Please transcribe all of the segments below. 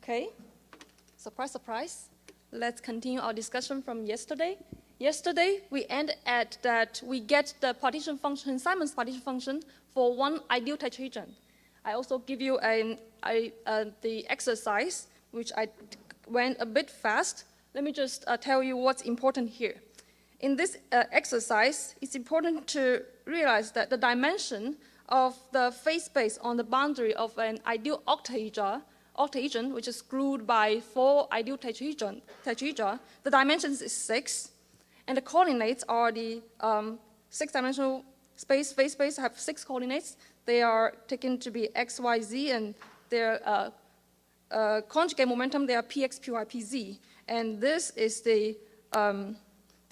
Okay, surprise, surprise. Let's continue our discussion from yesterday. Yesterday, we ended at that we get the partition function, Simon's partition function for one ideal tetrahedron. I also give you the exercise, which I went a bit fast. Let me just tell you what's important here. In this exercise, it's important to realize that the dimension of the phase space on the boundary of an ideal octahedron, which is screwed by 4 ideal tetrahedra, the dimensions is 6, and the coordinates are the 6-dimensional phase space have 6 coordinates. They are taken to be x, y, z, and their conjugate momentum, they are px, py, pz. And this is the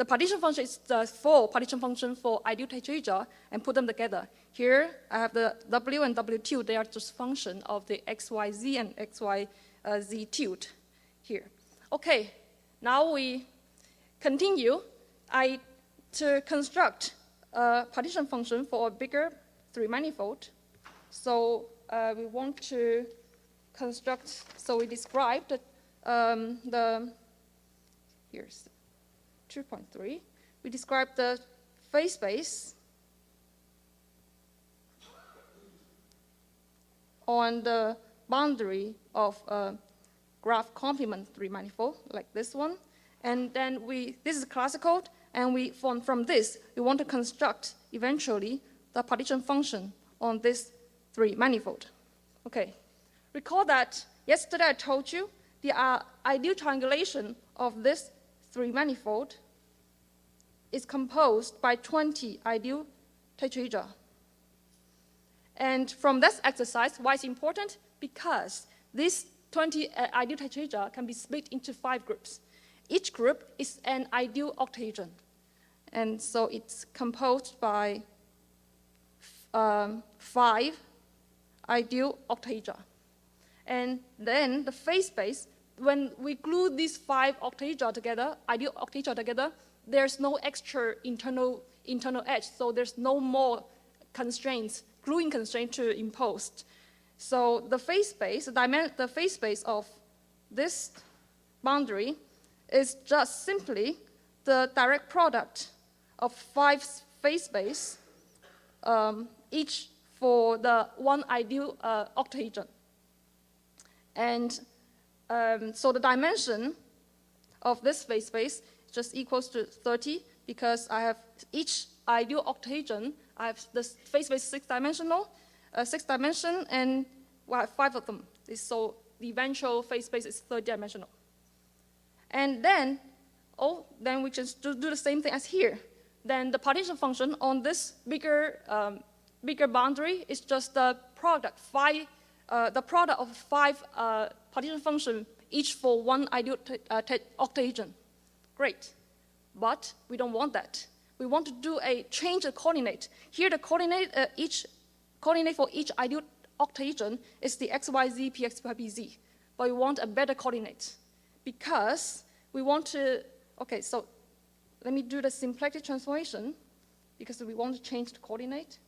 partition function is the 4 partition function for ideal tetrahedra, and put them together. Here, I have the w and w2. They are just function of the x, y, z, and x, y, z tilde here. Okay, now we continue to construct a partition function for a bigger 3-manifold. So we want to construct, so we described here's 2.3. We describe the phase space on the boundary of a graph complement 3-manifold, like this one. And then this is classical, and from this, we want to construct, eventually, the partition function on this 3-manifold. Okay, recall that yesterday I told you the ideal triangulation of this 3-manifold is composed by 20 ideal tetrahedra. And from this exercise, why it's important? Because these 20 ideal tetrahedra can be split into 5 groups. Each group is an ideal octahedron. And so it's composed by 5 ideal octahedra. And then the phase space, when we glue these 5 octahedra together, ideal octahedra together, there's no extra internal edge, so there's no more constraints, gluing constraint to impose. So the phase space, the phase space of this boundary is just simply the direct product of 5 phase space, each for the one ideal octahedron. And so the dimension of this phase space just equals to 30, because I have each ideal octahedron, I have the phase space 6-dimensional, 6 dimension, and I have 5 of them. So the eventual phase space is 30-dimensional. And then, then we just do the same thing as here. Then the partition function on this bigger boundary is just the product, the product of 5 partition function, each for one ideal octahedron. Great, but we don't want that. We want to change the coordinate. Here the coordinate, each coordinate for each ideal octahedron is the x, y, z, px, py, pz. But we want a better coordinate, because we want to, okay, so let me do the symplectic transformation, because we want to change the coordinate.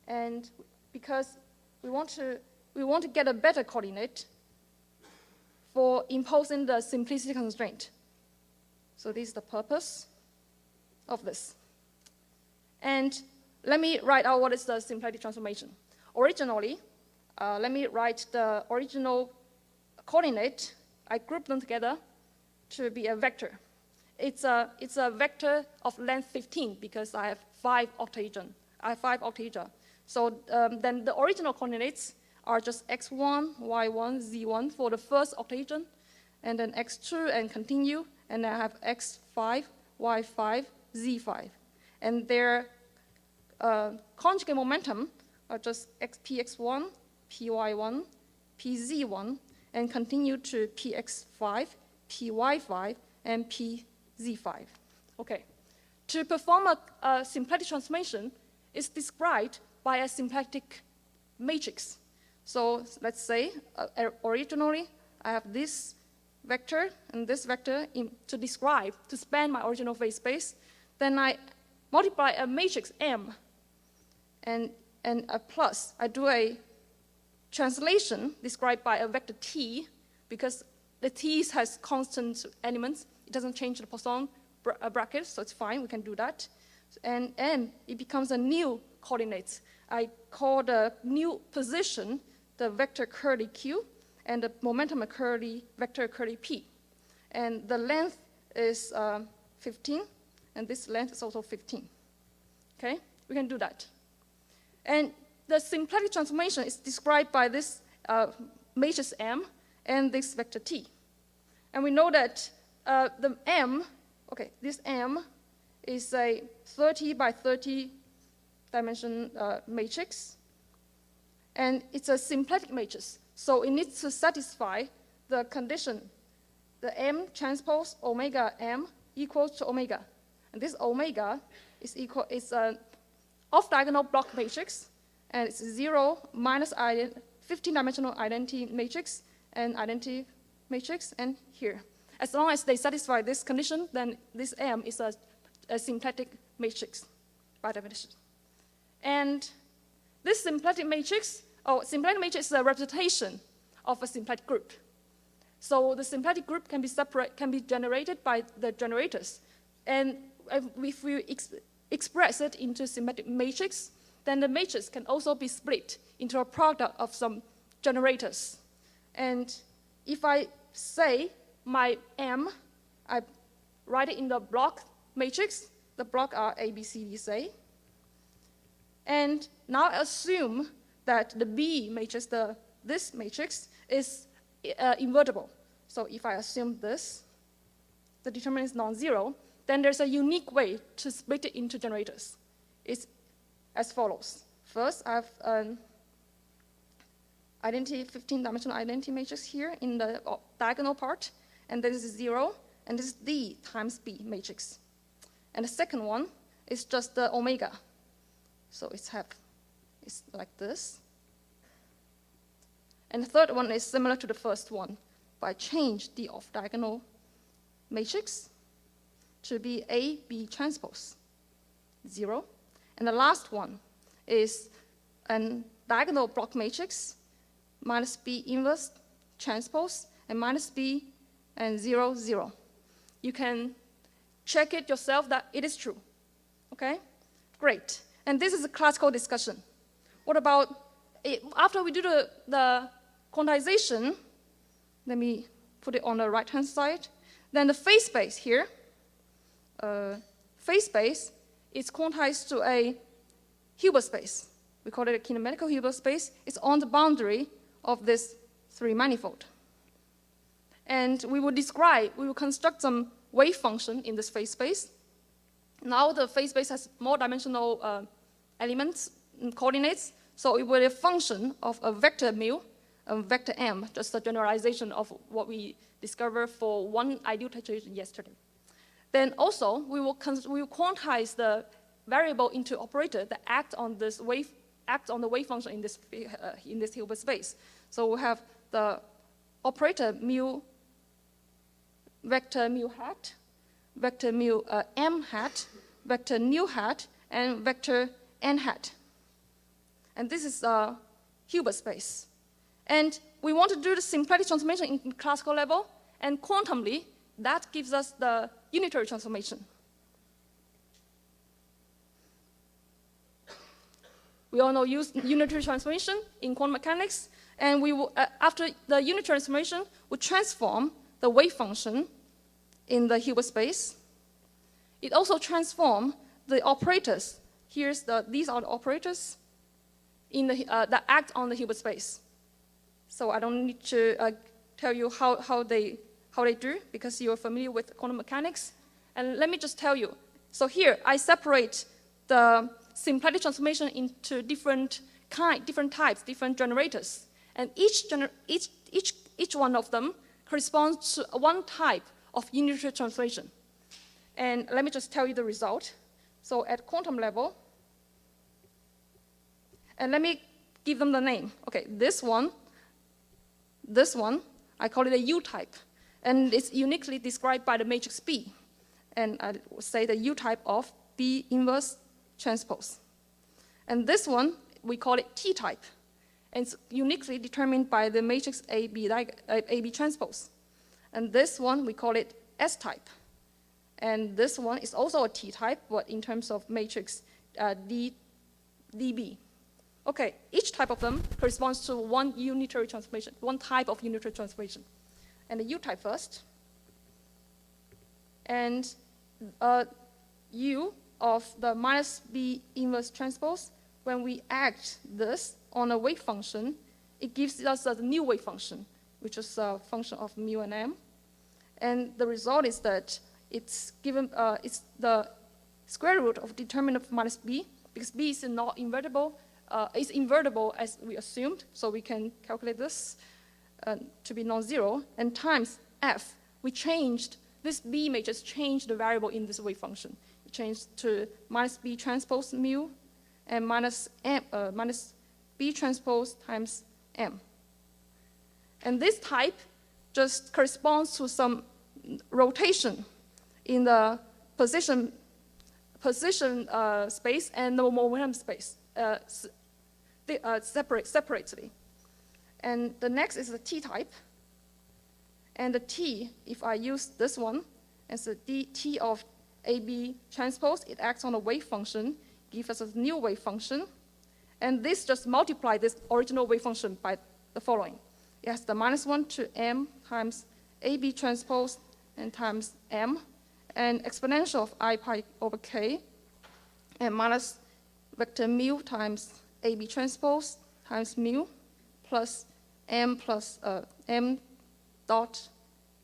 And because we want to get a better coordinate for imposing the simplicity constraint. So this is the purpose of this. And let me write out what is the symplectic transformation. Originally, let me write the original coordinate. I group them together to be a vector. It's a vector of length 15, because I have 5 octahedra. So then the original coordinates are just x1, y1, z1 for the first octahedron, and then x2 and continue, and then I have x5, y5, z5. And their conjugate momentum are just px1, py1, pz1, and continue to px5, py5, and pz5. Okay. To perform a symplectic transformation is described by a symplectic matrix. So let's say, originally, I have this vector and this vector to span my original phase space. Then I multiply a matrix M and a plus. I do a translation described by a vector t, because the t has constant elements. It doesn't change the Poisson bracket, so it's fine. We can do that. And it becomes a new coordinate. I call the new position the vector curly q, and the momentum vector curly p. And the length is 15, and this length is also 15. Okay, we can do that. And the symplectic transformation is described by this matrix M and this vector T. And we know that the M, okay, this M is a 30 by 30 dimension matrix. And it's a symplectic matrix. So it needs to satisfy the condition, the M transpose omega M equals to omega. And this omega is an off-diagonal block matrix, and it's 0 minus 15-dimensional identity matrix and identity matrix, and here. As long as they satisfy this condition, then this M is a symplectic matrix by definition. And this symplectic matrix is a representation of a symplectic group. So the symplectic group can be generated by the generators. And if we express it into symplectic matrix, then the matrix can also be split into a product of some generators. And if I say my M, I write it in the block matrix. The block are A, B, C, D, say. And now I assume that the B matrix, this matrix, is invertible. So if I assume this, the determinant is non-zero, then there's a unique way to split it into generators. It's as follows. First, I have an 15-dimensional identity matrix here in the diagonal part, and this is 0, and this is D times B matrix. And the second one is just the omega. So it's like this. And the third one is similar to the first one, but I change the off-diagonal matrix to be A, B transpose, 0. And the last one is a diagonal block matrix, minus B inverse transpose, and minus B and 0, 0. You can check it yourself that it is true. Okay? Great. And this is a classical discussion. What about, after we do the quantization, let me put it on the right-hand side, then the phase space here, phase space is quantized to a Hilbert space. We call it a kinematical Hilbert space. It's on the boundary of this 3-manifold. And we will construct some wave function in this phase space. Now the phase space has more dimensional elements and coordinates, so it will be a function of a vector mu, a vector m, just a generalization of what we discovered for one ideal tetrahedron yesterday. Then also, we will quantize the variable into operator that acts on the wave function in this Hilbert space. So we have the operator mu, vector mu hat, vector mu m hat, vector nu hat, and vector n hat. And this is a Hilbert space. And we want to do the symplectic transformation in classical level, and quantumly, that gives us the unitary transformation. We all know unitary transformation in quantum mechanics, and we will, after the unitary transformation, we transform the wave function in the Hilbert space. It also transforms the operators. These are the operators that act on the Hilbert space. So I don't need to tell you how they do, because you're familiar with quantum mechanics. And let me just tell you. So here, I separate the symplectic transformation into different types, different generators. And each one of them corresponds to one type of unitary transformation. And let me just tell you the result. So at quantum level, and let me give them the name. Okay, this one, I call it a U-type. And it's uniquely described by the matrix B. And I would say the U-type of B inverse transpose. And this one, we call it T-type. And it's uniquely determined by the matrix AB transpose. And this one, we call it S-type. And this one is also a T-type, but in terms of matrix DB. Okay, each type of them corresponds to one unitary transformation, one type of unitary transformation. And the U-type first. And U of the minus B inverse transpose, when we act this on a wave function, it gives us a new wave function, which is a function of mu and m. And the result is that it's given, it's the square root of determinant of minus b, because b is not invertible, is invertible as we assumed, so we can calculate this to be non-zero, and times f. We changed, this b matrix changed the variable in this wave function. It changed to minus b transpose mu and minus b transpose times m. And this type just corresponds to some rotation in the position space and the momentum space separately. And the next is the T-type. And the T, if I use this one as the T of AB transpose, it acts on a wave function, gives us a new wave function. And this just multiplies this original wave function by the following. It has the -1 to m times AB transpose and times m, and exponential of I pi over k, and minus vector mu times AB transpose times mu, plus m dot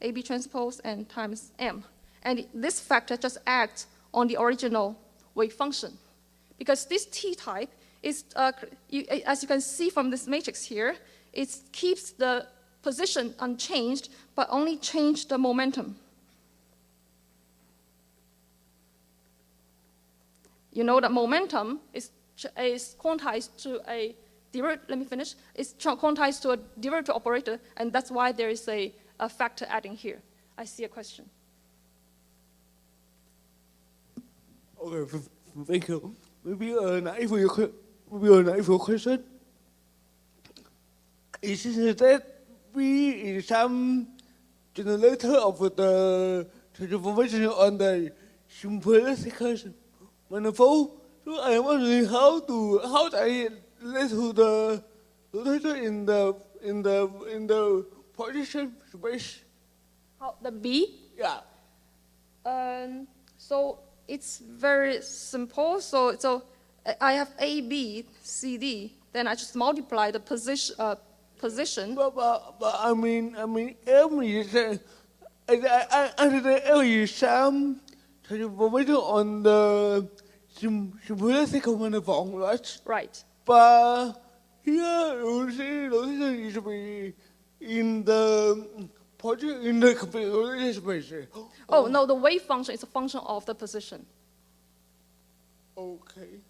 AB transpose and times m. And this factor just acts on the original wave function. Because this T-type is, as you can see from this matrix here, it keeps the position unchanged, but only change the momentum. You know that momentum is quantized to a derivative, let me finish, it's quantized to a derivative operator, and that's why there is a factor adding here. I see a question. Okay, thank you. Maybe naive for your question. Is it that B is some generator of the transformation on the simplification manifold? So I am wondering how I relate to the rotator in the position space. How, the B? Yeah. So it's very simple. So I have A, B, C, D. Then I just multiply the position. But I mean, M is L is some transformation on the simplification manifold, right? Right. But here you see rotation is be in the configuration space. Oh no, the wave function is a function of the position. Okay.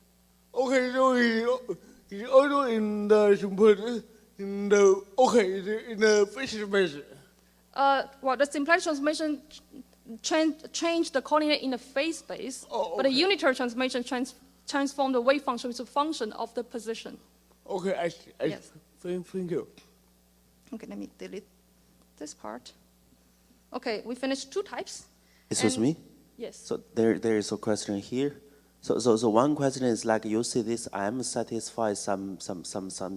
Okay, so it's also in the simple in the phase space. Well, the simplex transformation change the coordinate in the phase space, but the unitary transformation transform the wave function into a function of the position. Okay, I see. Yes. Thank you. Okay, let me delete this part. Okay, we finished two types. Excuse me? Yes. So there is a question here. So one question is like you see this M satisfies some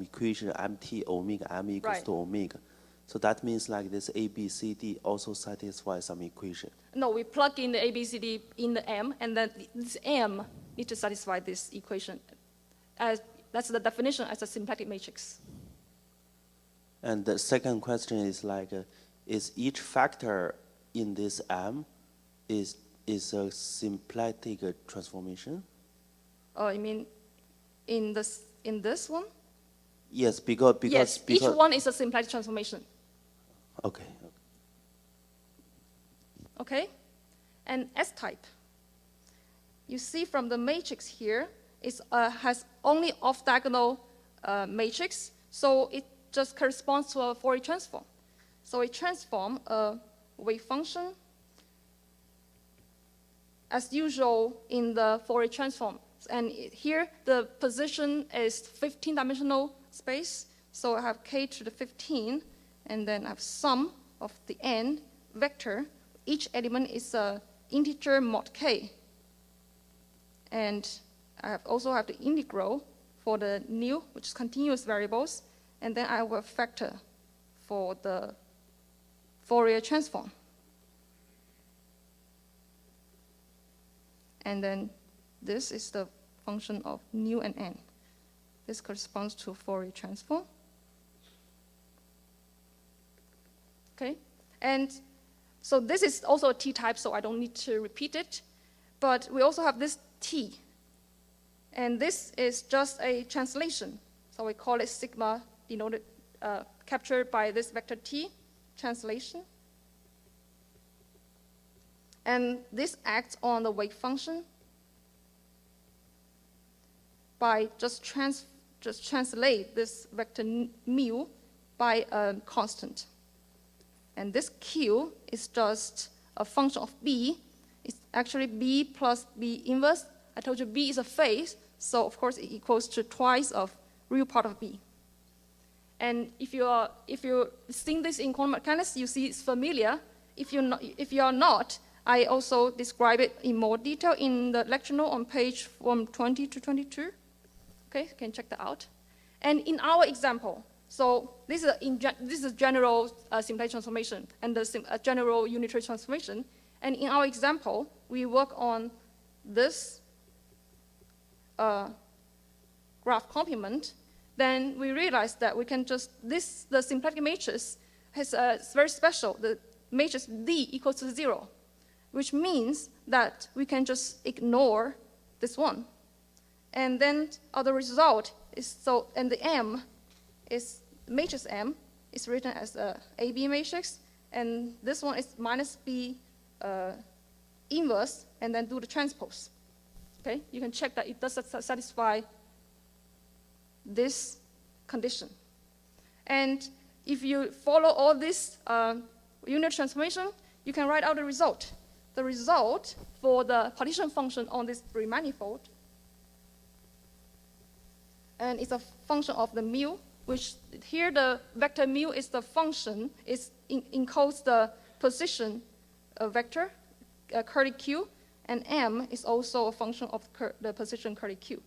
equation MT omega M equals Right. to omega. So that means like this A, B, C, D also satisfies some equation. No, we plug in the A, B, C, D in the M, and then this M needs to satisfy this equation. That's the definition as a symplectic matrix. And the second question is like, is each factor in this M is a symplectic transformation? Oh, you mean in this one? Yes, because Yes, each one is a symplectic transformation. Okay. Okay, and S-type. You see from the matrix here, it has only off-diagonal matrix, so it just corresponds to a Fourier transform. So it transforms a wave function as usual in the Fourier transform. And here, the position is 15-dimensional space, So I have k to the 15, and then I have sum of the n vector. Each element is an integer mod k. And I also have the integral for the new, which is continuous variables, and then I have a factor for the Fourier transform. And then this is the function of nu and n. This corresponds to Fourier transform. Okay, and so this is also a t-type, so I don't need to repeat it. But we also have this t. And this is just a translation. So we call it sigma denoted, captured by this vector t, translation. And this acts on the wave function by just translate this vector mu by a constant. And this q is just a function of b. It's actually b plus b inverse. I told you b is a phase, so of course it equals to twice of real part of b. And if you're seeing this in quantum mechanics, you see it's familiar. If you are not, I also describe it in more detail in the lecture note on page from 20 to 22. Okay, you can check that out. And in our example, so this is a general simplicial transformation and a general unitary transformation. And in our example, we work on this graph complement. Then we realize that we can just, the symplectic matrix has it's very special. The matrix D equals to 0, which means that we can just ignore this one. And then the result is, and the M is, matrix M is written as a AB matrix, and this one is minus B inverse, and then do the transpose. Okay, you can check that it does satisfy this condition. And if you follow all this unit transformation, you can write out the result. The result for the partition function on this Riemann manifold, and it's a function of the mu, which here the vector mu is the function, encodes the position vector, curly q, and m is also a function of the position curly q.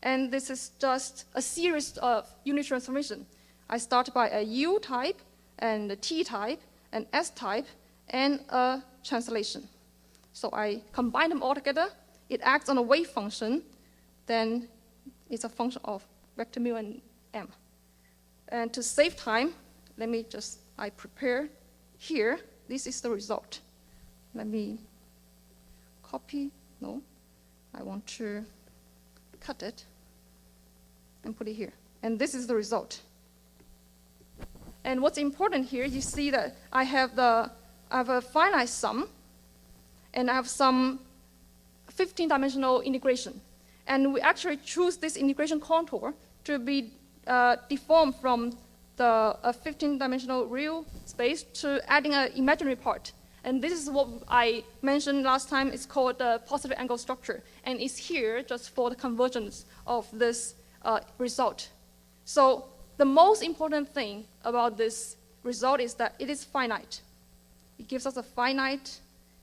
And this is just a series of unit transformation. I start by a U type, and a T type, an S type, and a translation. So I combine them all together. It acts on a wave function. Then it's a function of vector mu and m. And to save time, let me just, I prepare here. This is the result. Let me copy. No, I want to cut it and put it here. And this is the result. And what's important here, you see that I have a finite sum, and I have some 15-dimensional integration. And we actually choose this integration contour to be deformed from the 15-dimensional real space to adding an imaginary part. And this is what I mentioned last time. It's called the positive angle structure. And it's here just for the convergence of this result. So the most important thing about this result is that it is finite. It gives us a finite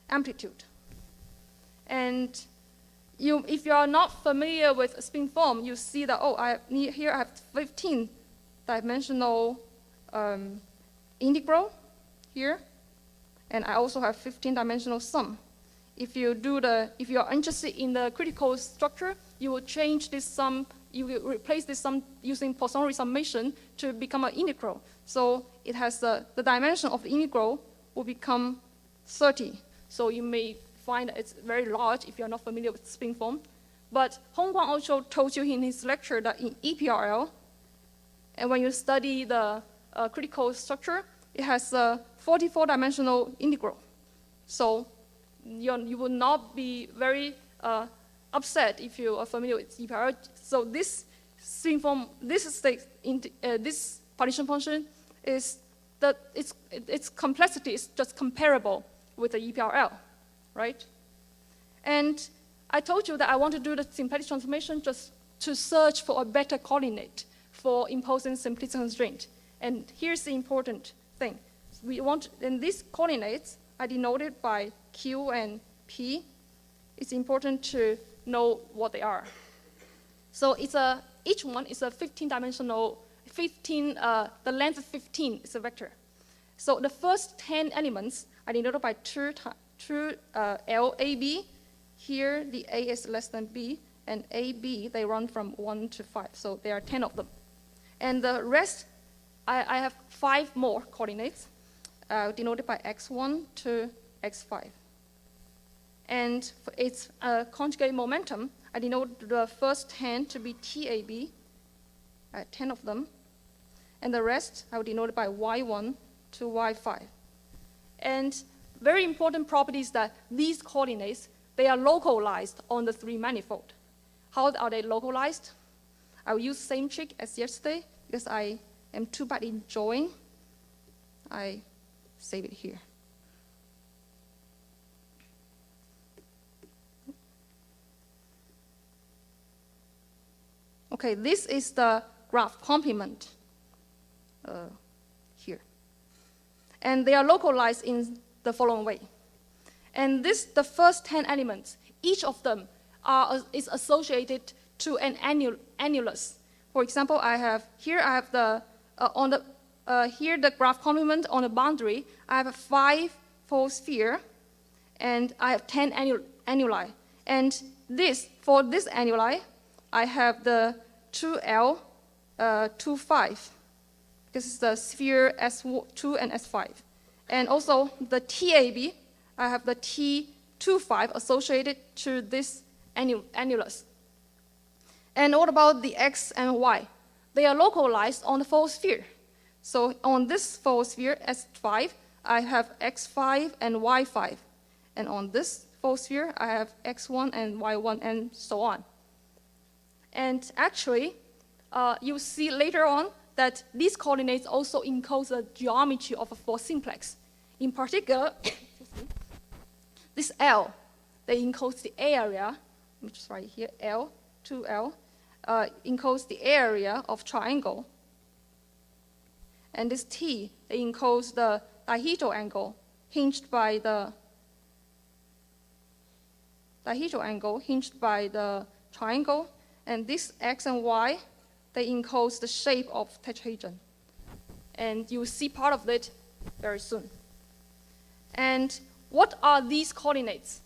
amplitude. And if you are not familiar with spin form, you see that, here I have 15-dimensional integral here, and I also have 15-dimensional sum. If you are interested in the critical structure, you will change this sum, you will replace this sum using Poisson resummation to become an integral. So it has the dimension of the integral will become 30. So you may find that it's very large if you're not familiar with spin form. But Hongguang also told you in his lecture that in EPRL, and when you study the critical structure, it has a 44-dimensional integral. So you will not be very upset if you are familiar with EPRL. So this spin form, this partition function is that its complexity is just comparable with the EPRL, right? And I told you that I want to do the symplectic transformation just to search for a better coordinate for imposing simplistic constraint. And here's the important thing. We want, and these coordinates are denoted by Q and P. It's important to know what they are. So it's each one is a 15-dimensional, the length of 15 is a vector. So the first 10 elements are denoted by two LAB. Here, the A is less than B, and AB, they run from 1 to 5. So there are 10 of them. And the rest, I have 5 more coordinates denoted by X1 to X5. And for its conjugate momentum, I denote the first 10 to be TAB, 10 of them. And the rest, I will denote it by Y1 to Y5. And very important property is that these coordinates, they are localized on the 3 manifold. How are they localized? I will use the same trick as yesterday because I am too bad in drawing. I save it here. Okay, this is the graph complement here. And they are localized in the following way. And the first 10 elements, each of them is associated to an annulus. For example, here the graph complement on the boundary, I have a 5-fold sphere, and I have 10 annuli. And for this annuli, I have the 2L, 2,5, because it's the sphere S2 and S5. And also the TAB, I have the T25 associated to this annulus. And what about the X and Y? They are localized on the fold sphere. So on this fold sphere, S5, I have X5 and Y5. And on this fold sphere, I have X1 and Y1 and so on. And actually, you'll see later on that these coordinates also encode the geometry of a 4-simplex. In particular, this L, they encode the area, which is right here, L, 2L, encodes the area of triangle. And this T, they encodes the dihedral angle hinged by the triangle. And this X and Y, they encode the shape of tetrahedron. And you'll see part of it very soon. And what are these coordinates?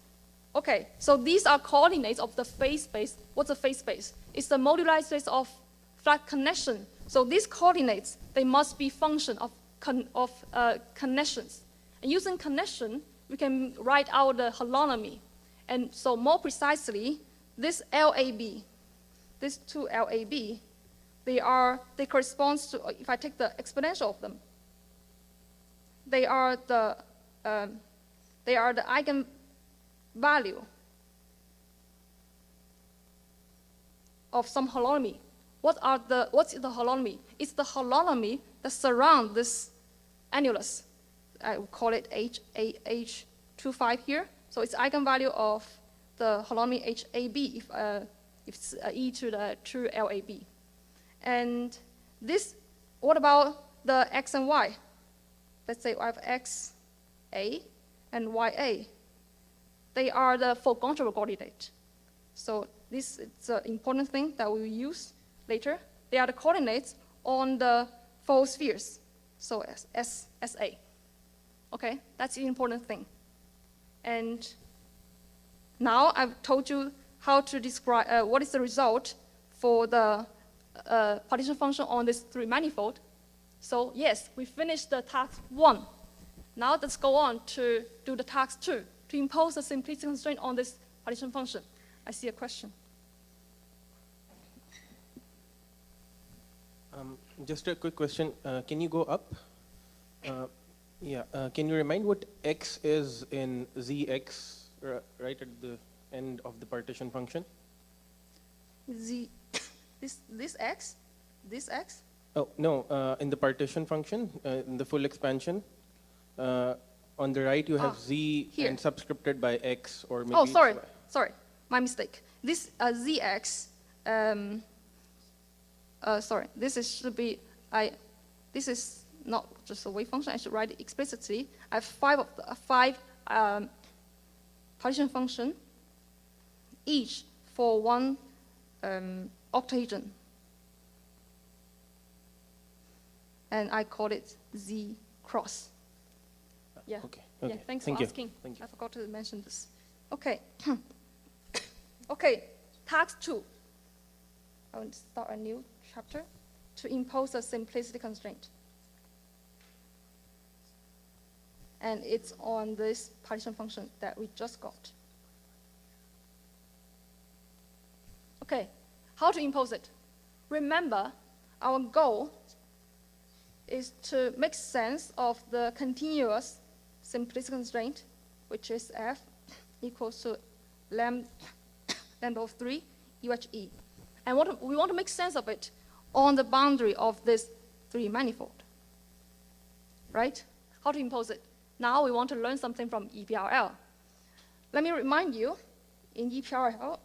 Okay, so these are coordinates of the phase space. What's a phase space? It's the moduli space of flat connection. So these coordinates, they must be function of connections. And using connection, we can write out the holonomy. And so more precisely, this LAB, these two LAB, they correspond to, if I take the exponential of them, they are the eigenvalue of some holonomy. What's the holonomy? It's the holonomy that surrounds this annulus. I will call it H25 here. So it's eigenvalue of the holonomy HAB if it's e to the true LAB. And this, what about the X and Y? Let's say I have XA and YA. They are the four-controllable coordinate. So this is an important thing that we will use later. They are the coordinates on the four spheres, so SA. Okay, that's the important thing. And now I've told you how to describe what is the result for the partition function on this 3-manifold. So yes, we finished the task 1. Now let's go on to do the task 2, to impose a simplicity constraint on this partition function. I see a question. Just a quick question. Can you go up? Can you remind what x is in Zx, right at the end of the partition function? This x? Oh, no, in the partition function, in the full expansion, on the right you have z here. and subscripted by x or maybe... Oh, sorry, my mistake. This Zx, sorry, this is not just a wave function. I should write it explicitly. I have five partition function, each for one octagon. And I call it Z cross. Yeah. Okay. Yeah, Okay. thanks Thank for you. asking. Thank you. I forgot to mention this. Okay. Okay, task 2. I want to start a new chapter to impose a simplicity constraint. And it's on this partition function that we just got. Okay, how to impose it? Remember, our goal is to make sense of the continuous simplicity constraint, which is F equals to lambda of 3 UHE. And we want to make sense of it on the boundary of this 3 manifold. Right? How to impose it? Now we want to learn something from EPRL. Let me remind you, in EPRL,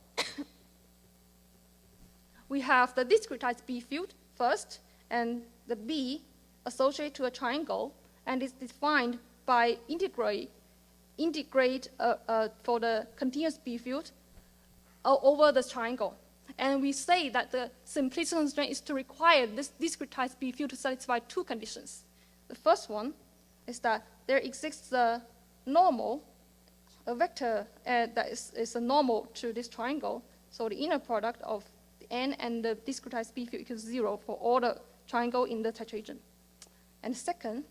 we have the discretized B field first, and the B associated to a triangle, and is defined by integrate for the continuous B field over this triangle. And we say that the simplicity constraint is to require this discretized B field to satisfy 2 conditions. The first one is that there exists a normal, a vector that is a normal to this triangle. So the inner product of the N and the discretized B field equals 0 for all the triangle in the tetrahedron. And second,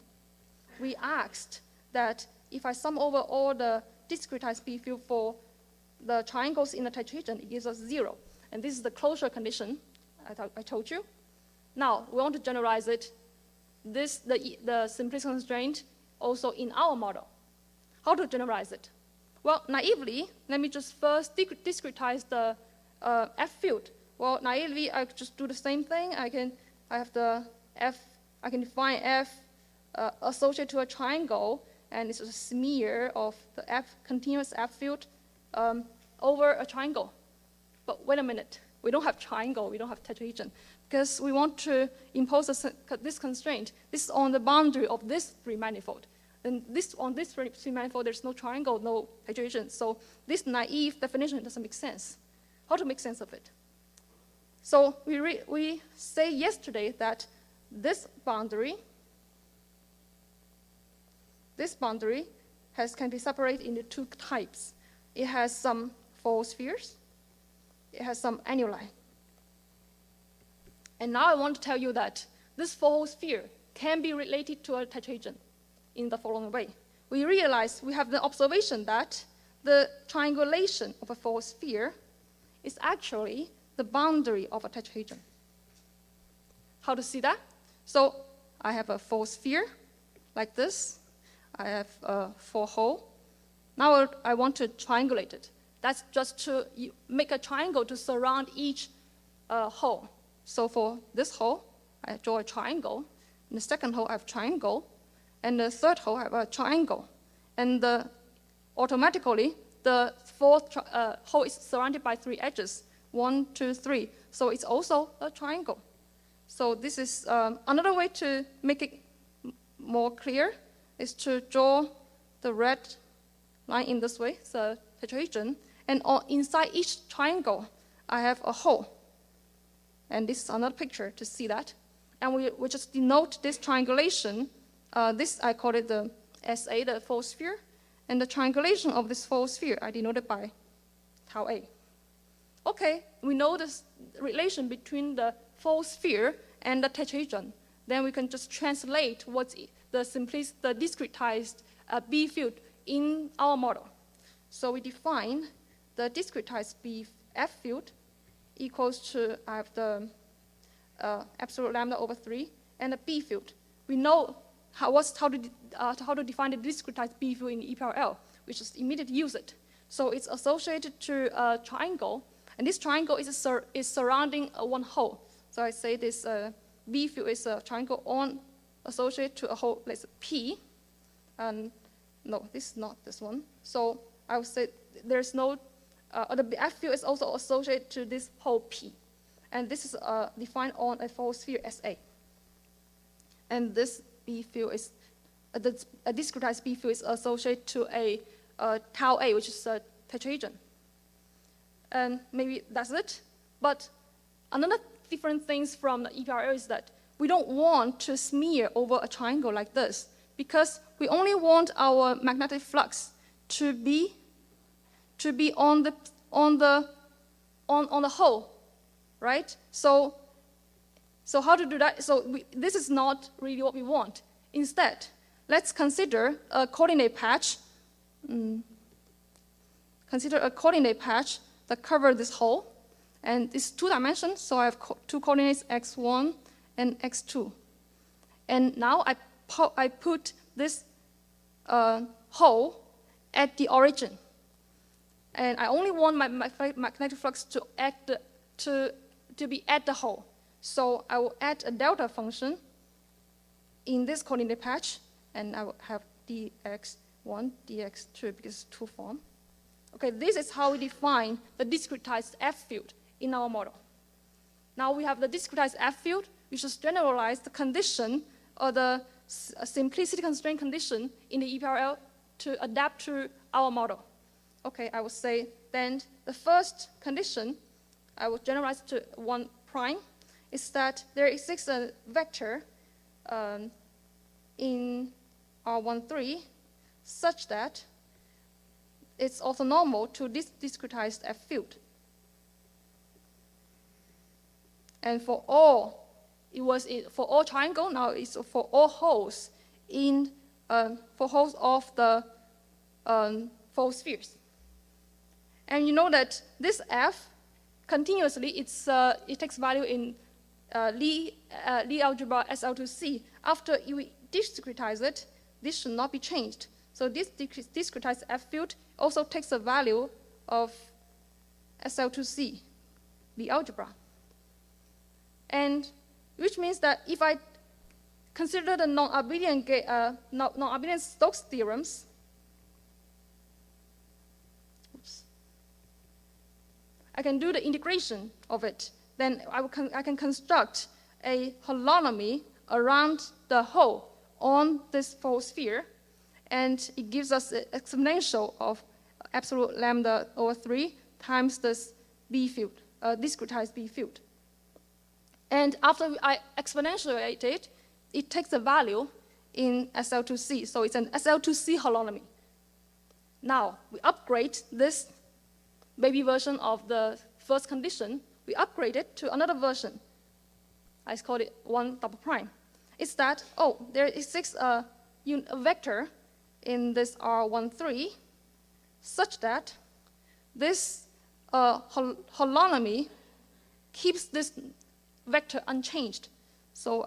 we asked that if I sum over all the discretized B field for the triangles in the tetrahedron, it gives us 0. And this is the closure condition I told you. Now, we want to generalize it, the simplicity constraint, also in our model. How to generalize it? Well, naively, let me just first discretize the F field. Well, naively, I could just do the same thing. I can define F associated to a triangle, and it's a smear of the continuous F field over a triangle. But wait a minute, we don't have triangle, we don't have tetrahedron, because we want to impose this constraint. This is on the boundary of this 3 manifold. Then on this 3 manifold, there's no triangle, no tetrahedron. So this naive definition doesn't make sense. How to make sense of it? So we say yesterday that this boundary can be separated into 2 types. It has some four spheres. It has some annuli. And now I want to tell you that this four sphere can be related to a tetrahedron in the following way. We realize we have the observation that the triangulation of a four sphere is actually the boundary of a tetrahedron. How to see that? So I have a four sphere like this. I have a 4 hole. Now I want to triangulate it. That's just to make a triangle to surround each hole. So for this hole, I draw a triangle. In the second hole, I have a triangle. And the third hole, I have a triangle. And automatically, the fourth hole is surrounded by 3 edges. 1, 2, 3. So it's also a triangle. So this is another way to make it more clear is to draw the red line in this way, so tetrahedron. And inside each triangle, I have a hole. And this is another picture to see that. And we just denote this triangulation. This, I call it the SA, the four sphere. And the triangulation of this four sphere, I denoted by tau A. Okay, we know this relation between the four sphere and the tetrahedron. Then we can just translate what's the discretized B field in our model. So we define the discretized F field equals to, I have the absolute lambda over 3, and the B field. We know how to define the discretized B field in EPRL. We just immediately use it. So it's associated to a triangle, and this triangle is surrounding one hole. So I say this B field is a triangle associated to a hole, let's say P. And no, this is not this one. So I would say there's no, the F field is also associated to this hole P. And this is defined on a Fourier sphere SA. And this B field is, a discretized B field is associated to a tau A, which is a tetrahedron. And maybe that's it. But another different things from the EPRL is that we don't want to smear over a triangle like this, because we only want our magnetic flux to be on the hole, right? So how to do that? So this is not really what we want. Instead, let's consider a coordinate patch. Consider a coordinate patch that covers this hole, and it's 2 dimensions. So I have 2 coordinates, x1 and x2. And now I put this hole at the origin. And I only want my magnetic flux to be at the hole. So I will add a delta function in this coordinate patch, and I will have dx1, dx2, because it's 2 form. Okay, this is how we define the discretized F field in our model. Now we have the discretized F field, which is generalize the condition or the simplicity constraint condition in the EPRL to adapt to our model. Okay, I will say then the first condition I will generalize to 1 prime is that there exists a vector in R13 such that it's orthonormal to this discretized F field. And for all, for all triangle, now it's for all holes for holes of the Fourier spheres. And you know that this F continuously, it takes value in Lie algebra SL2C. After you discretize it, this should not be changed. So this discretized F field also takes a value of SL2C, the algebra. And which means that if I consider the non-abelian Stokes theorems, I can do the integration of it. Then I can construct a holonomy around the hole on this Fourier sphere, and it gives us an exponential of absolute lambda over 3 times this B field, discretized B field. And after I exponentiate it, it takes a value in SL2C. So it's an SL2C holonomy. Now, we upgrade this baby version of the first condition. We upgrade it to another version. I call it 1 double prime. It's that, there exists a vector in this R13 such that this holonomy keeps this vector unchanged. So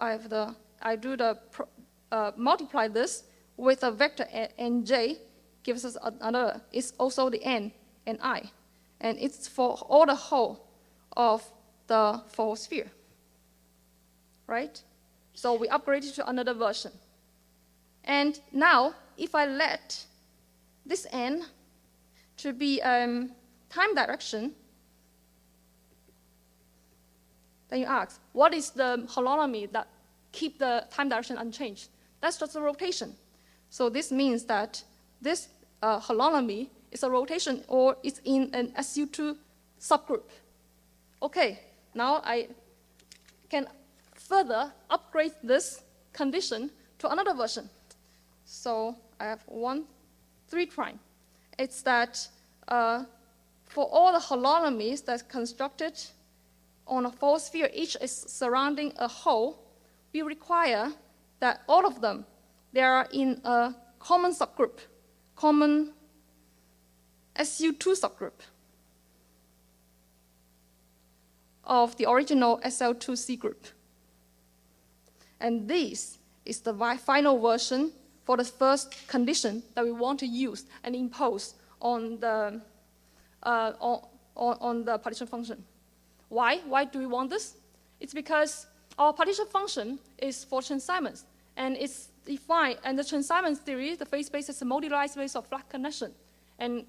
multiply this with a vector nj, gives us another. It's also the n and I, and it's for all the whole of the Fourier sphere, right? So we upgrade it to another version. And now, if I let this n to be time direction, then you ask, what is the holonomy that keep the time direction unchanged? That's just a rotation. So this means that this holonomy is a rotation, or it's in an SU2 subgroup. Okay, now I can further upgrade this condition to another version. So I have 3 prime. It's that for all the holonomies that's constructed on a Fourier sphere, each is surrounding a hole, we require that all of them, they are in a common subgroup, common SU2 subgroup of the original SL2C group. And this is the final version for the first condition that we want to use and impose on the partition function. Why? Why do we want this? It's because our partition function is for Chern-Simons, and it's defined, and the Chern-Simons theory, the phase space is a moduli space of flat connection. And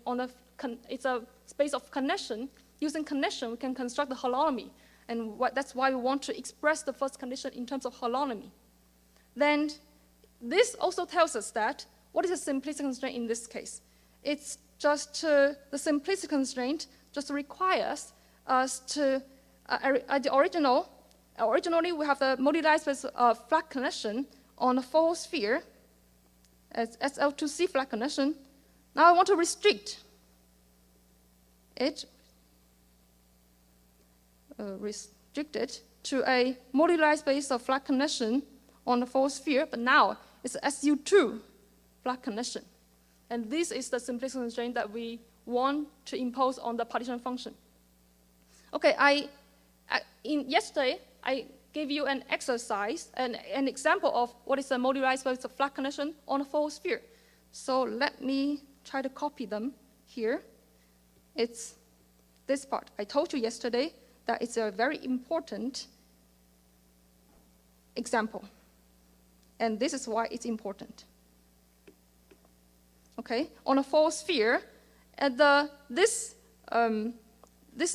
it's a space of connection. Using connection, we can construct the holonomy. And that's why we want to express the first condition in terms of holonomy. Then this also tells us that what is a simplistic constraint in this case? It's just the simplistic constraint just requires us to, originally we have the moduli space flat connection on the full sphere as SL2C flat connection. Now I want to restrict it, to a moduli space of flat connection on the full sphere, but now it's SU2 flat connection. And this is the simplistic constraint that we want to impose on the partition function. Okay, yesterday I gave you an exercise, an example of what is a moduli space of flat connection on a full sphere. So let me try to copy them here. It's this part. I told you yesterday that it's a very important example. And this is why it's important. Okay, on a full sphere, the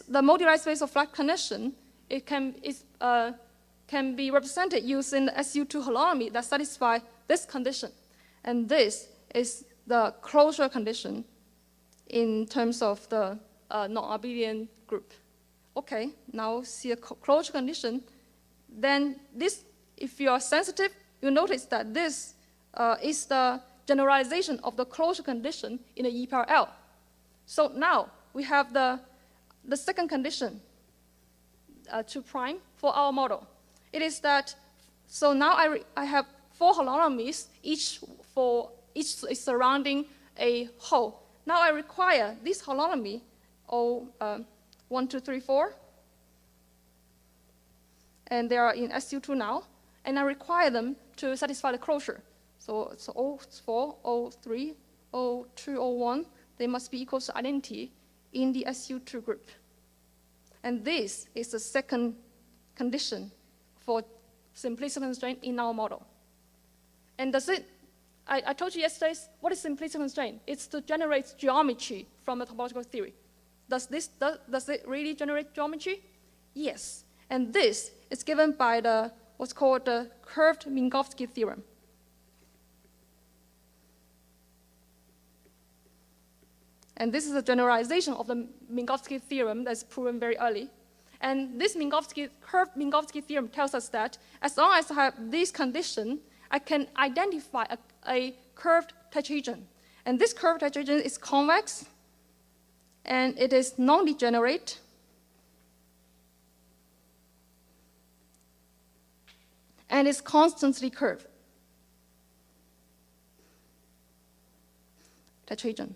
moduli space of flat connection, it can be represented using the SU2 holonomy that satisfies this condition. And this is the closure condition in terms of the non-abelian group. Okay, now see a closure condition. Then this, if you are sensitive, you'll notice that this is the generalization of the closure condition in the E power L. So now we have the second condition, 2 prime, for our model. It is that, so now I have 4 holonomies, each is surrounding a hole. Now I require this holonomy, 1, 2, 3, 4, and they are in SU2 now, and I require them to satisfy the closure. So 04, 03, 02, 01, they must be equal to identity in the SU2 group. And this is the second condition for simplistic constraint in our model. And I told you yesterday, what is simplistic constraint? It's to generate geometry from a topological theory. Does it really generate geometry? Yes. And this is given by what's called the curved Minkowski theorem. And this is a generalization of the Minkowski theorem that's proven very early. And this curved Minkowski theorem tells us that as long as I have this condition, I can identify a curved tetrahedron. And this curved tetrahedron is convex, and it is non-degenerate. And it's constantly curved. Tetrahedron.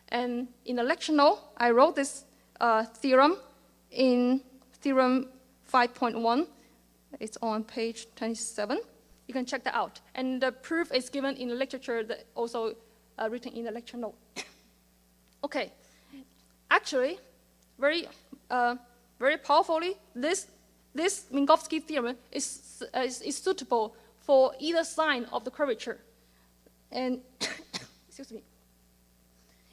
And in the lecture note, I wrote this theorem in theorem 5.1. It's on page 27. You can check that out. And the proof is given in the literature that also written in the lecture note. Okay. Actually, very powerfully, this Minkowski theorem is suitable for either sign of the curvature. And excuse me.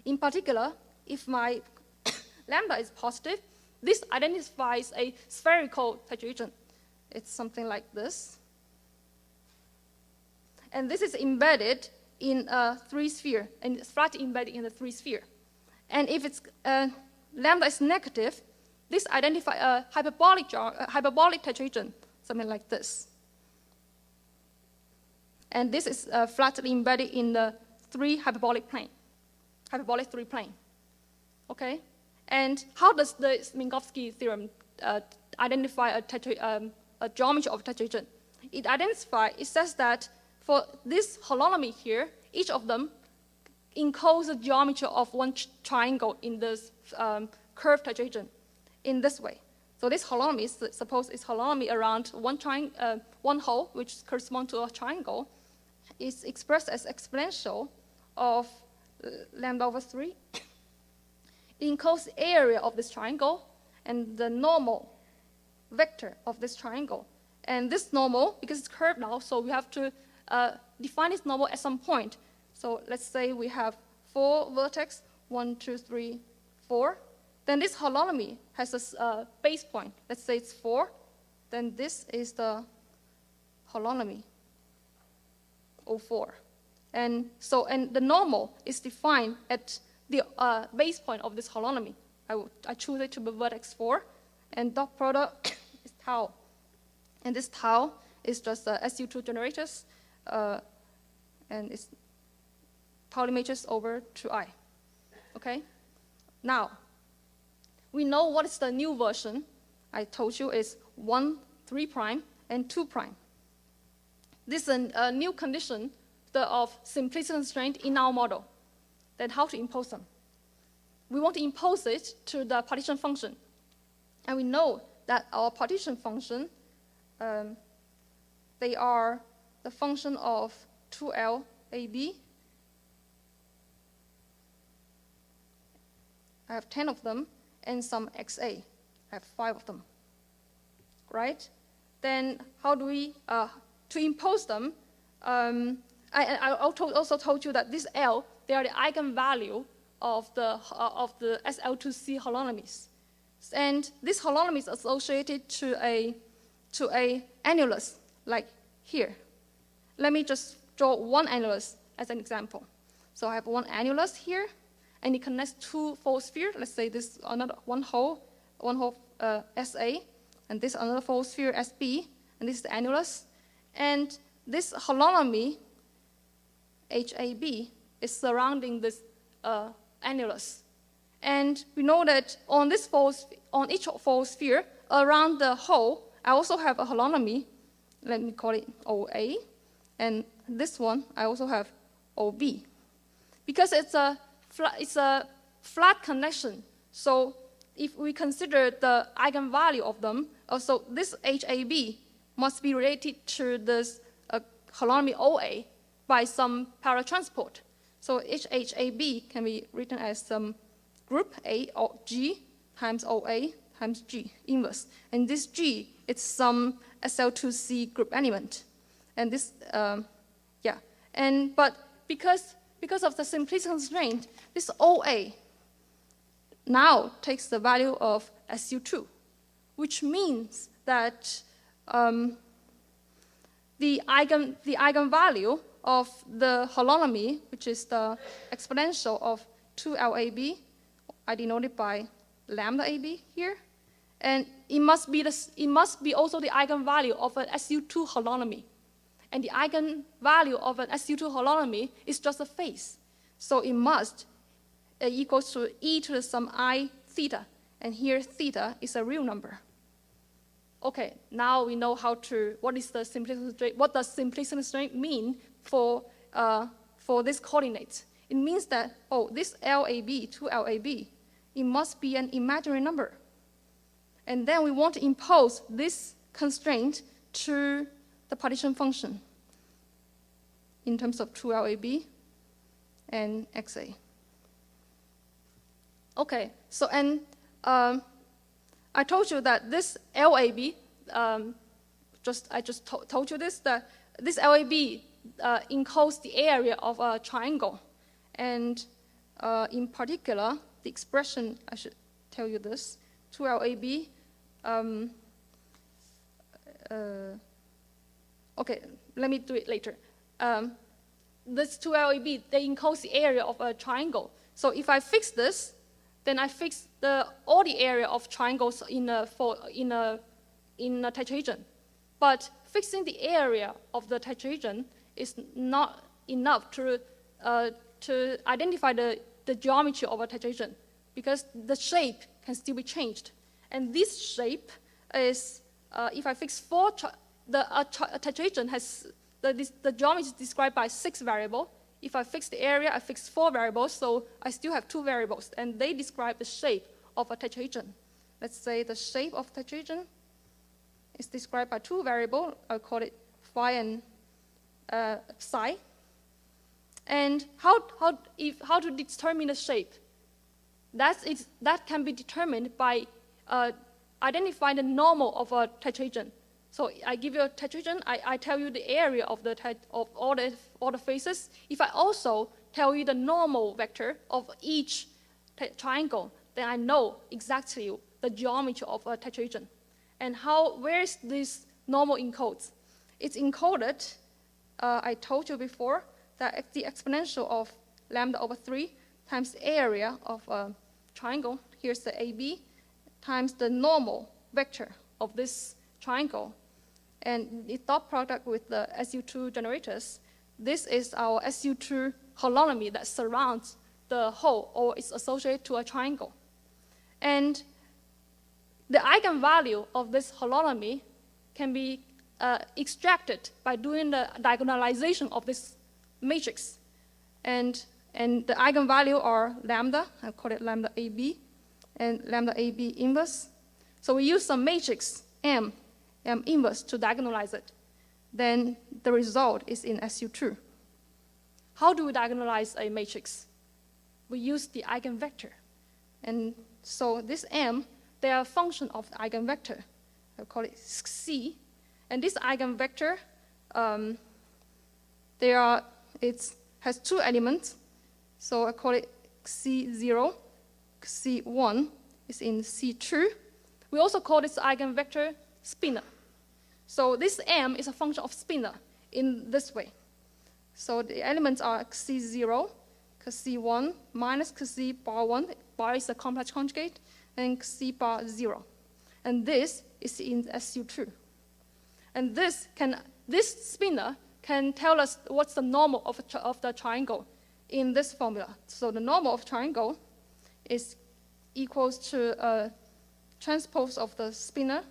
In particular, if my lambda is positive, this identifies a spherical tetrahedron. It's something like this. And this is embedded in a 3-sphere, and it's flat embedded in the 3-sphere. And if it's lambda is negative, this identifies a hyperbolic tetrahedron, something like this. And this is flatly embedded in the 3 hyperbolic 3 plane. Okay? And how does the Minkowski theorem identify a geometry of tetrahedron? It says that for this holonomy here, each of them encodes the geometry of one triangle in this curved tetrahedron in this way. So this holonomy, suppose is holonomy around one hole, which corresponds to a triangle, is expressed as exponential of lambda over 3. It encodes the area of this triangle and the normal vector of this triangle. And this normal, because it's curved now, so we have to define this normal at some point. So let's say we have 4 vertex, 1, 2, 3, 4. then this holonomy has a base point. Let's say it's 4. Then this is the holonomy, 04. And the normal is defined at the base point of this holonomy. I choose it to be vertex 4, and dot product is tau. And this tau is just the SU2 generators, and it's Pauli matrix over 2i. Okay? Now, we know what is the new version. I told you is 1, 3 prime, and 2 prime. This is a new condition of simplicity constraint in our model. Then how to impose them? We want to impose it to the partition function. And we know that our partition function, they are the function of 2L AB. I have 10 of them, and some XA. I have 5 of them, right? Then how do we, to impose them, I also told you that this L, they are the eigenvalue of the SL2C holonomies. And this holonomy is associated to a annulus, like here. Let me just draw one annulus as an example. So I have one annulus here, and it connects 2 fold spheres. Let's say this another one hole SA, and this another fold sphere SB, and this is the annulus. And this holonomy, HAB, is surrounding this annulus. And we know that on each fold sphere around the hole, I also have a holonomy. Let me call it OA. And this one, I also have OB. Because it's a flat connection. So if we consider the eigenvalue of them, also this HAB must be related to this holonomy OA by some paratransport. So HHAB can be written as some group A or G times OA times G inverse. And this G, it's some SL2C group element. And this, but because of the simplicity constraint, this OA now takes the value of SU2, which means that the eigenvalue of the holonomy, which is the exponential of 2LAB, I denoted by lambda AB here, and it must be also the eigenvalue of an SU2 holonomy. And the eigenvalue of an SU2 holonomy is just a phase. So it must equals to e to the sum I theta. And here theta is a real number. Okay, now we know what does simplicity constraint mean for this coordinate. It means that, this LAB, 2LAB, it must be an imaginary number. And then we want to impose this constraint to the partition function in terms of 2LAB and XA. Okay, so I told you that this LAB, I just told you this, that this LAB encodes the area of a triangle. And in particular, the expression, I should tell you this, 2LAB, okay, let me do it later. This 2LAB, they encode the area of a triangle. So if I fix this, then I fix all the area of triangles in a tetrahedron. But fixing the area of the tetrahedron is not enough to identify the geometry of a tetrahedron, because the shape can still be changed. And this shape is, if I fix a tetrahedron has, the geometry is described by 6 variables. If I fix the area, I fix 4 variables, so I still have 2 variables, and they describe the shape of a tetrahedron. Let's say the shape of tetrahedron is described by 2 variables. I'll call it phi and psi. And how to determine the shape? That can be determined by identifying the normal of a tetrahedron. So I give you a tetrahedron, I tell you the area of all the faces. If I also tell you the normal vector of each triangle, then I know exactly the geometry of a tetrahedron. And where is this normal encoded? It's encoded, I told you before, that the exponential of lambda over 3 times the area of a triangle, here's the AB, times the normal vector of this triangle. And the dot product with the SU2 generators, this is our SU2 holonomy that surrounds the whole or is associated to a triangle. And the eigenvalue of this holonomy can be extracted by doing the diagonalization of this matrix. And the eigenvalue are lambda, I call it lambda AB, and lambda AB inverse. So we use some matrix M inverse to diagonalize it. Then the result is in SU2. How do we diagonalize a matrix? We use the eigenvector. And so this M, they are a function of the eigenvector. I call it C. And this eigenvector, it has 2 elements. So I call it C0, C1 is in C2. We also call this eigenvector spinor. So this M is a function of spinor in this way. So the elements are C0, C1 minus C bar 1, bar is a complex conjugate, and C bar 0. And this is in SU2. And this spinor can tell us what's the normal of the triangle in this formula. So the normal of triangle is equals to a transpose of the spinor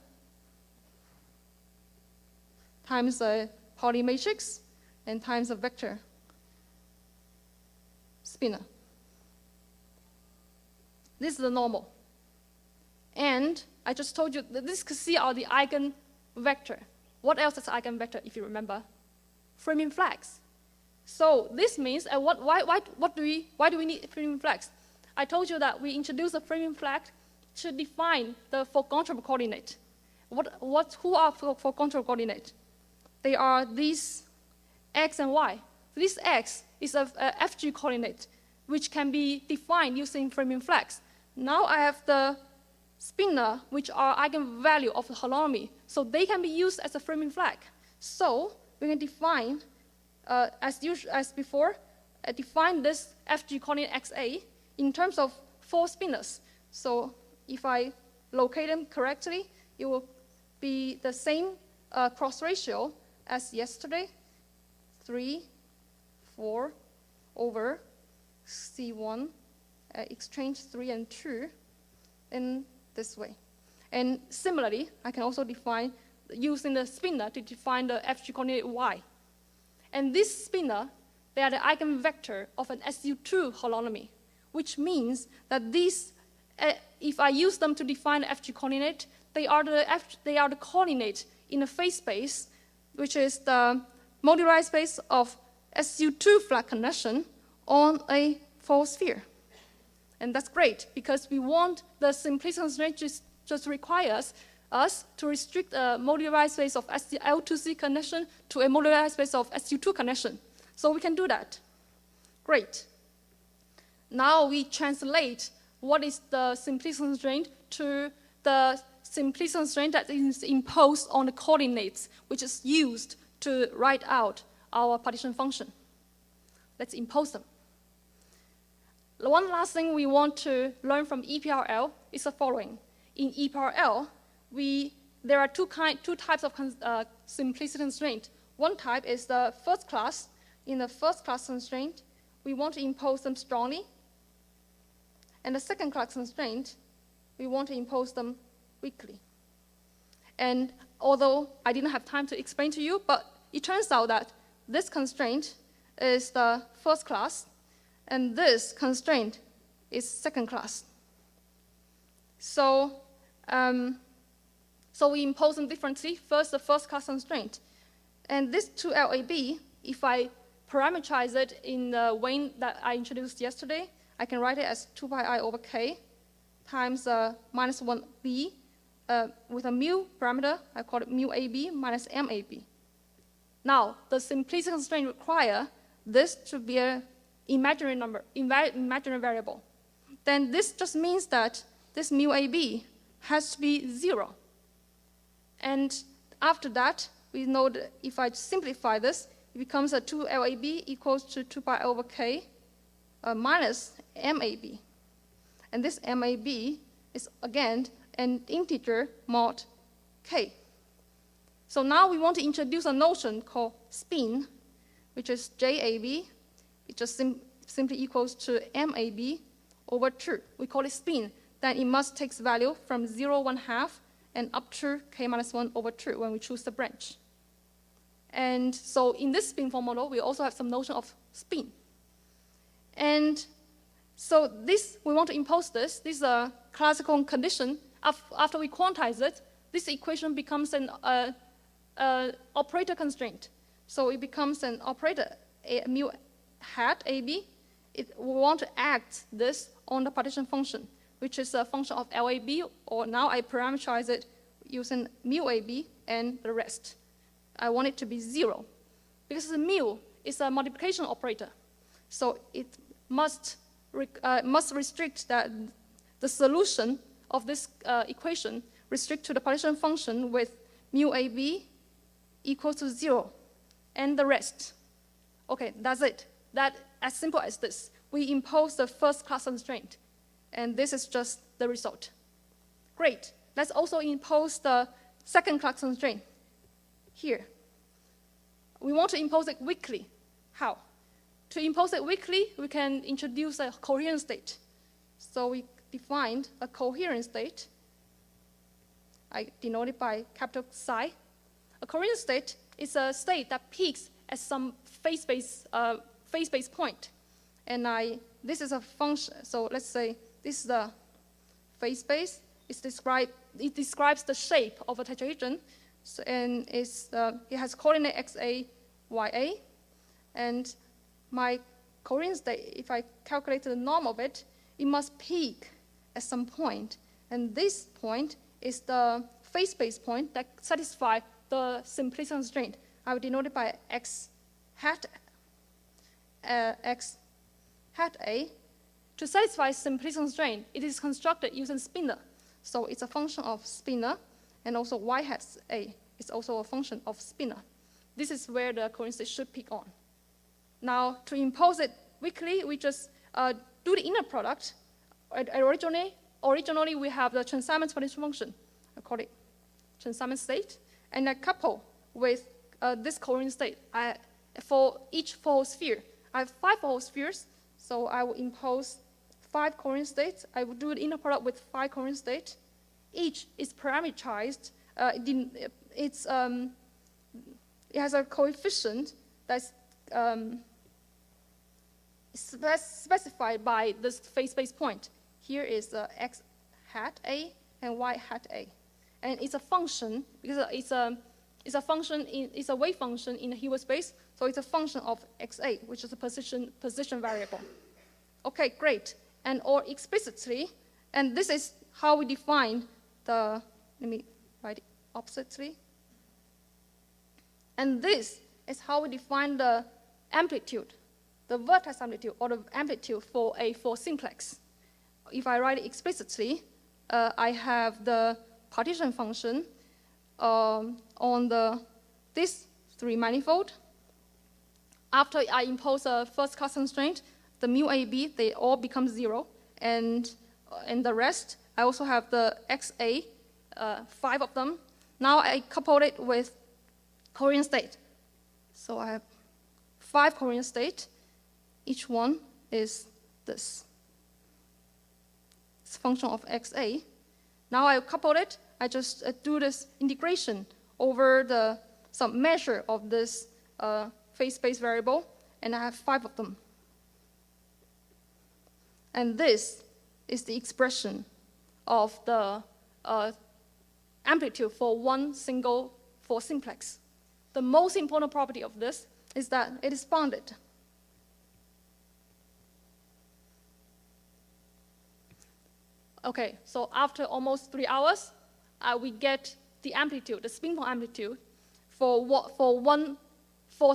times a Pauli matrix and times a vector spinor. This is the normal. And I just told you that this C are the eigenvector. What else is eigenvector, if you remember? Framing flags. So this means, why do we need framing flags? I told you that we introduced a framing flag to define the four-controllable coordinate. Who are four-controllable coordinate? They are these x and y. This x is a FG coordinate, which can be defined using framing flags. Now I have the spinor, which are eigenvalue of the holonomy, so they can be used as a framing flag. So we can define, as before, define this FG coordinate XA in terms of 4 spinors. So if I locate them correctly, it will be the same cross ratio as yesterday, 3, 4 over C1, exchange 3 and 2 in this way. And similarly, I can also define, using the spinor to define the FG coordinate Y. And this spinor, they are the eigenvector of an SU2 holonomy, which means that these, if I use them to define the FG coordinate, they are the coordinate in a phase space, which is the moduli space of SU2 flat connection on a full sphere. And that's great, because we want the simplicity constraint just requires us to restrict the moduli space of L2C connection to a moduli space of SU2 connection. So we can do that. Great. Now we translate what is the simplicity constraint to the simplicity constraint that is imposed on the coordinates, which is used to write out our partition function. Let's impose them. One last thing we want to learn from EPRL is the following. In EPRL, there are two types of simplicity constraint. One type is the first class. In the first class constraint, we want to impose them strongly. And the second class constraint, we want to impose them weakly. And although I didn't have time to explain to you, but it turns out that this constraint is the first class, and this constraint is second class. So, so we impose them differently. First, the first class constraint. And this 2LAB, if I parameterize it in the way that I introduced yesterday, I can write it as 2 pi I over k times minus 1b with a mu parameter. I call it mu AB minus MAB. Now, the simplicity constraint require this to be an imaginary number, imaginary variable. then this just means that this mu AB has to be 0. And after that, we know that if I simplify this, it becomes a 2LAB equals to 2 pi over k minus MAB. And this MAB is, again, an integer mod k. So now we want to introduce a notion called spin, which is JAB. It just simply equals to MAB over 2. We call it spin. Then it must take value from 0, 1/2, and up to k minus 1 over 2 when we choose the branch. And so in this spin-form model, we also have some notion of spin. And so this, we want to impose this. This is a classical condition. After we quantize it, this equation becomes an operator constraint. So it becomes an operator, mu hat AB. We want to act this on the partition function, which is a function of LAB, or now I parameterize it using mu AB and the rest. I want it to be 0, because the mu is a multiplication operator. So it must restrict that the solution of this equation restrict to the partition function with mu AB equals to 0, and the rest. Okay, that's it. That as simple as this. We impose the first class constraint, and this is just the result. Great. Let's also impose the second class constraint here. We want to impose it weakly. How? To impose it weakly, we can introduce a coherent state. So we defined a coherent state. I denote it by capital psi. A coherent state is a state that peaks at some phase-space point. And this is a function. So let's say this is the phase space. It describes the shape of a tetrahedron. So, and it has coordinate xa, ya. And my coherent state, if I calculate the norm of it, it must peak at some point. And this point is the phase space point that satisfies the simplicity constraint. I will denote it by x hat A. To satisfy simplicity constraint, it is constructed using spinor. So it's a function of spinor, and also y hat A is also a function of spinor. This is where the coherent state should peak on. Now, to impose it weakly, we just do the inner product. Originally, we have the Chern-Simons partition function. I call it Chern-Simons state. And I couple with this coherent state. For each four sphere, I have 5 whole spheres, so I will impose 5 coherent states. I will do the inner product with 5 coherent states. Each is parameterized. It has a coefficient that's specified by this phase space point. Here is x hat A and y hat A. And it's a function, because it's a wave function in the Hilbert space, so it's a function of xa, which is a position variable. Okay, great. And or explicitly, and this is how we define let me write it oppositely. And this is how we define the amplitude, the vertex amplitude, or the amplitude for a simplex. If I write it explicitly, I have the partition function on this 3 manifold. After I impose a first class constraint, the mu AB, they all become 0, and the rest, I also have the xa, 5 of them. Now I couple it with coherent state. So I have 5 coherent states. Each one is this. It's a function of xa. Now I couple it. I just do this integration over some measure of this phase space variable, and I have 5 of them. And this is the expression of the amplitude for simplex. The most important property of this is that it is bounded. Okay, so after almost 3 hours, we get the amplitude, the spin-form amplitude, for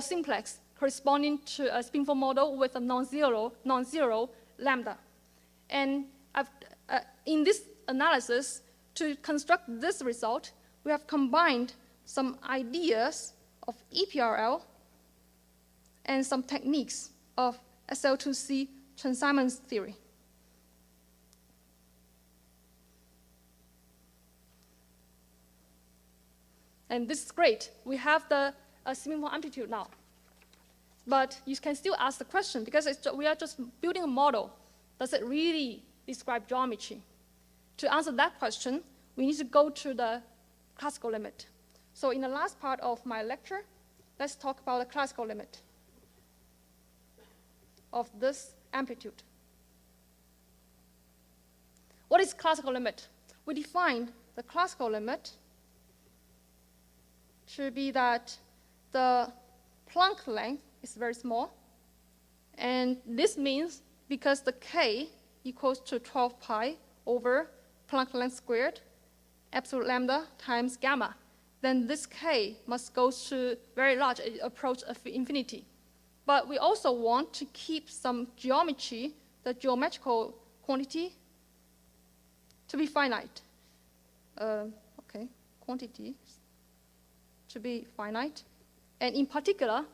simplex corresponding to a spin-form model with a non-zero lambda. And in this analysis, to construct this result, we have combined some ideas of EPRL and some techniques of SL2C Chern-Simons theory. And this is great. We have the spin-form amplitude now. But you can still ask the question, because we are just building a model. Does it really describe geometry? To answer that question, we need to go to the classical limit. So in the last part of my lecture, let's talk about the classical limit of this amplitude. What is classical limit? We defined the classical limit to be that the Planck length is very small. And this means because the k equals to 12 pi over Planck length squared, absolute lambda times gamma, then this k must go to very large, approach of infinity. But we also want to keep some geometry, the geometrical quantity, to be finite. Quantity to be finite. And in particular,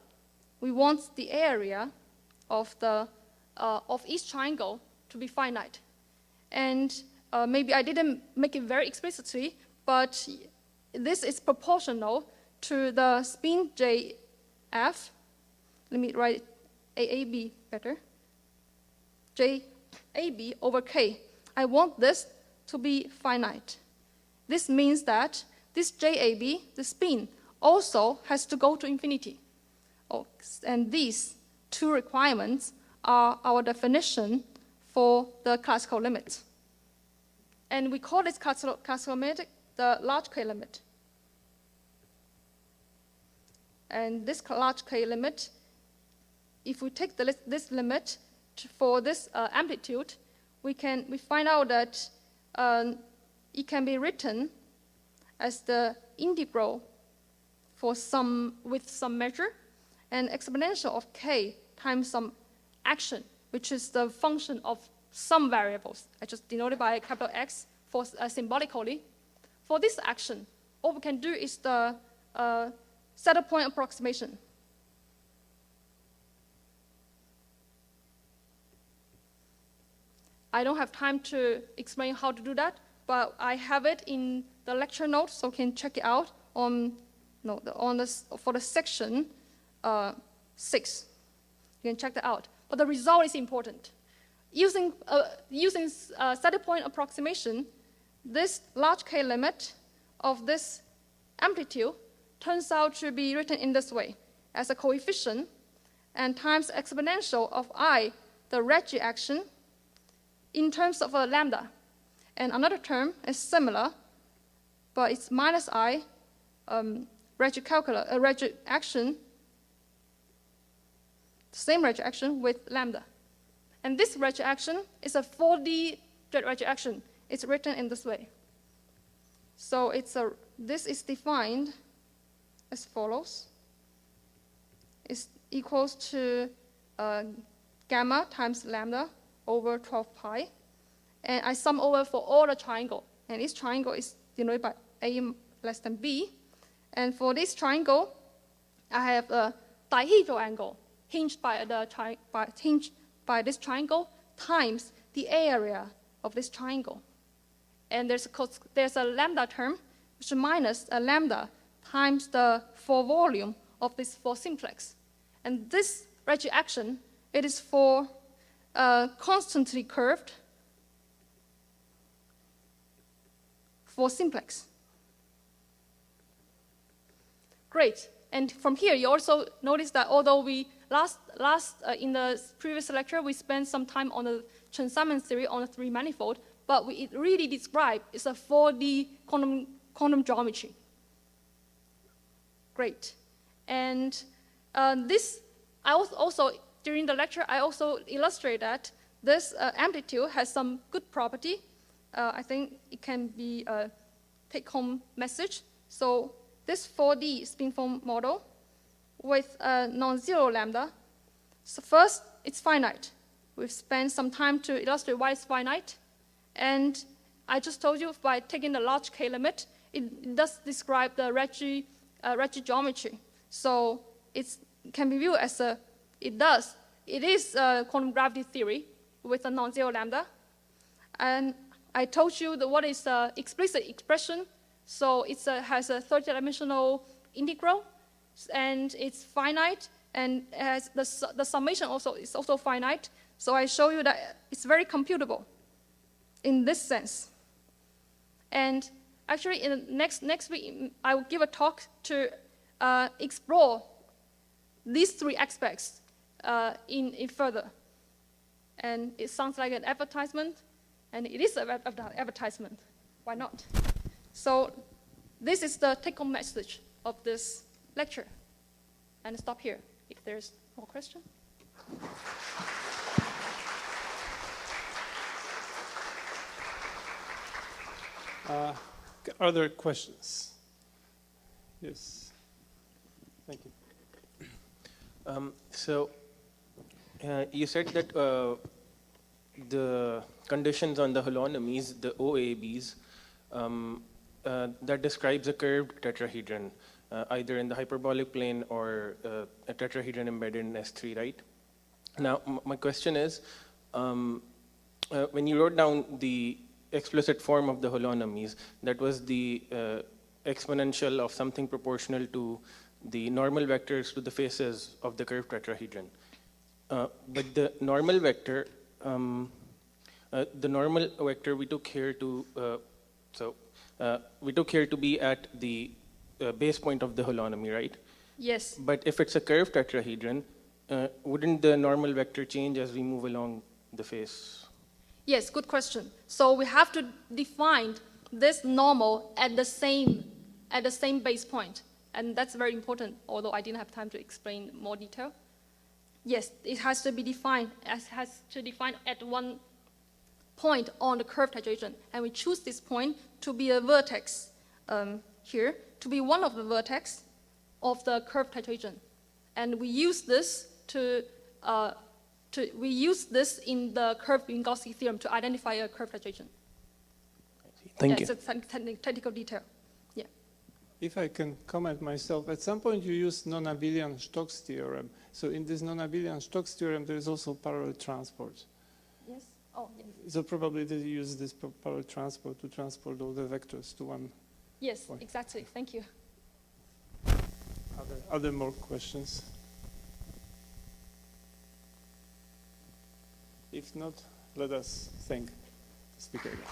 we want the area of each triangle to be finite. And maybe I didn't make it very explicitly, but this is proportional to the spin JF. Let me write AAB better. JAB over K. I want this to be finite. This means that this JAB, the spin, also has to go to infinity. Oh, and these two requirements are our definition for the classical limit. And we call this classical limit the large K limit. And this large K limit, if we take this limit for this amplitude, we find out that it can be written as the integral with some measure, and exponential of k times some action, which is the function of some variables. I just denoted by a capital X for symbolically. For this action, all we can do is the center point approximation. I don't have time to explain how to do that, but I have it in the lecture notes, so you can check it out for the section 6. You can check that out. But the result is important. Using center point approximation, this large K limit of this amplitude turns out to be written in this way, as a coefficient and times exponential of I, the Regge action, in terms of a lambda. And another term is similar, but it's minus I, Regge action, the same Regge action with lambda. And this Regge action is a 4D Regge action. It's written in this way. So this is defined as follows. It's equals to gamma times lambda over 12 pi. And I sum over for all the triangle. And this triangle is denoted by A less than B. And for this triangle, I have a dihedral angle hinged by this triangle times the area of this triangle. And there's a lambda term, which is minus a lambda times the 4 volume of this 4 simplex. And this Regge action, it is for constantly curved 4 simplex. Great. And from here, you also notice that although we in the previous lecture, we spent some time on the Chern-Simons theory on the 3 manifold, but it really described it's a 4D quantum geometry. Great. And during the lecture, I also illustrate that this amplitude has some good property. I think it can be a take-home message. So this 4D spin-form model with a non-zero lambda. So first, it's finite. We've spent some time to illustrate why it's finite. And I just told you by taking the large K limit, it does describe the Reggie geometry. So it can be viewed as it is a quantum gravity theory with a non-zero lambda. And I told you what is the explicit expression. So it has a 30-dimensional integral, and it's finite, and has the summation is also finite. So I show you that it's very computable in this sense. And actually, in the next week, I will give a talk to explore these three aspects in further. And it sounds like an advertisement, and it is an advertisement. Why not? So this is the take-home message of this lecture. And stop here if there's more question. Are there questions? Yes. Thank you. So you said that the conditions on the holonomies, the OABs, that describes a curved tetrahedron, either in the hyperbolic plane or a tetrahedron embedded in S3, right? Now, my question is, when you wrote down the explicit form of the holonomies, that was the exponential of something proportional to the normal vectors to the faces of the curved tetrahedron. But the normal vector we took here to we took here to be at the base point of the holonomy, right? Yes. But if it's a curved tetrahedron, wouldn't the normal vector change as we move along the face? Yes, good question. So we have to define this normal at the same base point. And that's very important, although I didn't have time to explain more detail. Yes, it has to be defined, at one point on the curved tetrahedron. And we choose this point to be a vertex here, to be one of the vertex of the curved tetrahedron. And we use this in the curved Minkowski theorem to identify a curved tetrahedron. Thank you. It's a technical detail. Yeah. If I can comment myself, at some point you use non-abelian Stokes theorem. So in this non-abelian Stokes theorem, there is also parallel transport. Yes. Oh, yes. So probably they use this parallel transport to transport all the vectors to one. Yes, point. exactly. Thank you. Are there more questions? If not, let us thank the speaker again.